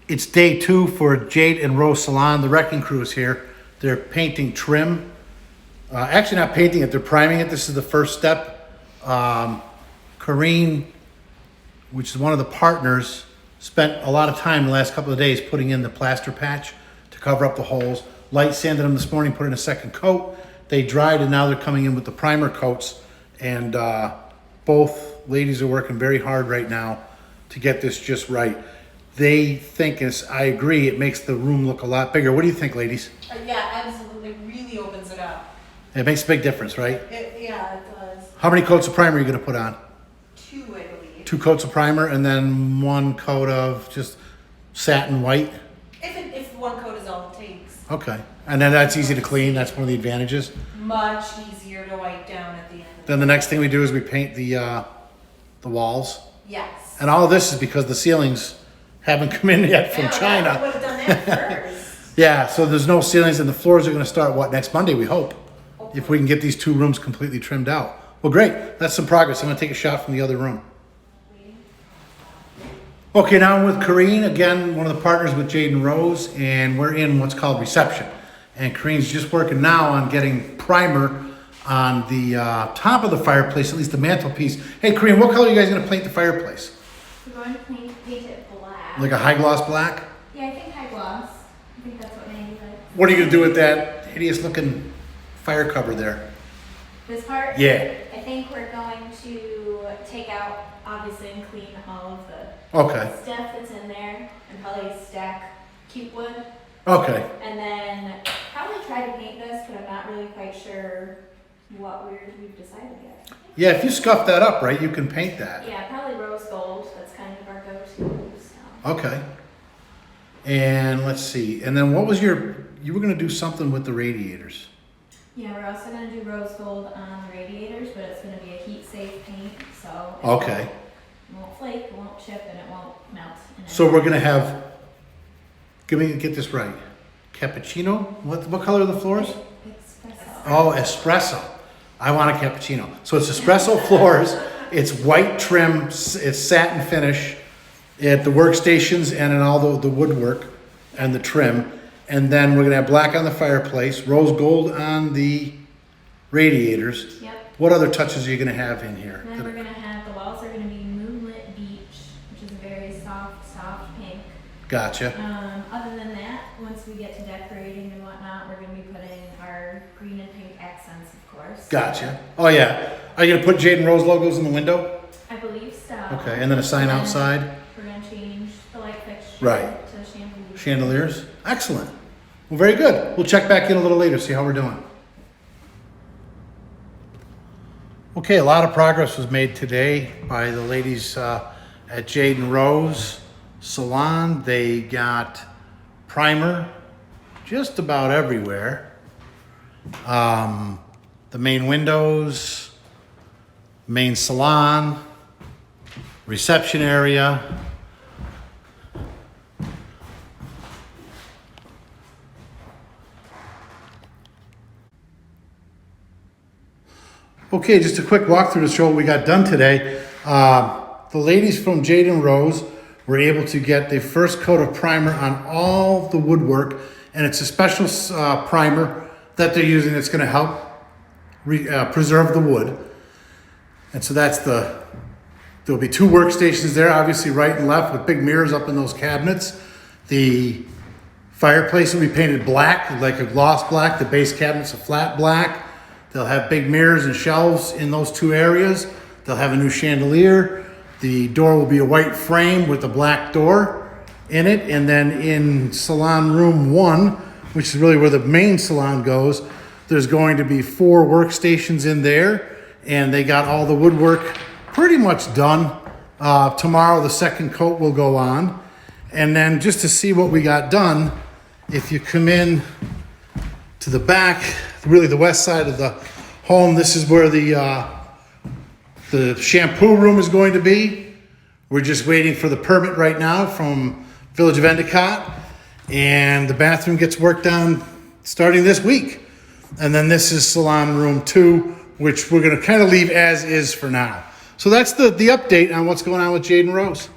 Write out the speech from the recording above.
It's day 2 for Jade and Rose Salon. The wrecking crew is here. They're painting trim. Actually not painting it, they're priming it. This is the first step. Corrine, which is one of the partners, spent a lot of time the last couple of days putting in the plaster patch to cover up the holes. Light sanded them this morning, put in a second coat. They dried and now they're coming in with the primer coats. And both ladies are working very hard right now to get this just right. They think, as I agree, it makes the room look a lot bigger. What do you think, ladies? Yeah, absolutely. It really opens it up. It makes a big difference, right? Yeah, it does. How many coats of primer are you going to put on? 2, I believe. 2 coats of primer and then 1 coat of just satin white? If 1 coat is all it takes. Okay. And then that's easy to clean. That's one of the advantages. Much easier to wipe down at the end. Then the next thing we do is we paint the walls. Yes. And all of this is because the ceilings haven't come in yet from China. I would have done that first. Yeah, so there's no ceilings and the floors are going to start, next Monday, we hope. If we can get these 2 rooms completely trimmed out. Well, great. That's some progress. I'm going to take a shot from the other room. Okay, now I'm with Corrine, again, one of the partners with Jade and Rose, and we're in what's called reception. And Corrine's just working now on getting primer on the top of the fireplace, at least the mantelpiece. Hey, Corrine, what color are you guys going to paint the fireplace? We're going to paint it black. Like a high gloss black? Yeah, I think high gloss. I think that's what Mandy likes. What are you going to do with that hideous looking fire cover there? This part? Yeah. I think we're going to take out, obviously, and clean all of the stuff that's in there and probably stack cute wood. Okay. And then probably try to paint this, but I'm not really quite sure what we've decided yet. Yeah, if you scuff that up, right, you can paint that. Yeah, probably rose gold. That's kind of our go-to. So. Okay. And let's see. And then what was you were going to do something with the radiators. Yeah, we're also going to do rose gold on the radiators, but it's going to be a heat-safe paint, so it won't flake, it won't chip, and it won't melt. So we're going to have, get this right, cappuccino? What color are the floors? Espresso. Oh, espresso. I want a cappuccino. So it's espresso floors, it's white trim, it's satin finish at the workstations and in all the woodwork and the trim. And then we're going to have black on the fireplace, rose gold on the radiators. Yep. What other touches are you going to have in here? And then we're going to have, the walls are going to be moonlit beach, which is a very soft pink. Gotcha. Other than that, once we get to decorating and whatnot, we're going to be putting our green and pink accents, of course. Gotcha. Oh yeah. Are you going to put Jade and Rose logos in the window? I believe so. Okay, and then a sign outside? We're going to change the light fixture Right. to chandeliers. Chandeliers? Excellent. Well, very good. We'll check back in a little later, see how we're doing. Okay, a lot of progress was made today by the ladies at Jade and Rose Salon. They got primer just about everywhere. The main windows, main salon, reception area. Okay, just a quick walkthrough to show what we got done today. The ladies from Jade and Rose were able to get the first coat of primer on all the woodwork, and it's a special primer that they're using that's going to help preserve the wood. And so there'll be 2 workstations there, obviously right and left, with big mirrors up in those cabinets. The fireplace will be painted black, like a gloss black. The base cabinet's a flat black. They'll have big mirrors and shelves in those 2 areas. They'll have a new chandelier. The door will be a white frame with a black door in it. And then in salon room 1, which is really where the main salon goes, there's going to be 4 workstations in there. And they got all the woodwork pretty much done. Tomorrow the second coat will go on. And then just to see what we got done, if you come in to the back, really the west side of the home, this is where the shampoo room is going to be. We're just waiting for the permit right now from Village of Endicott, and the bathroom gets worked on starting this week. And then this is salon room 2, which we're going to kind of leave as is for now. So that's the update on what's going on with Jade and Rose.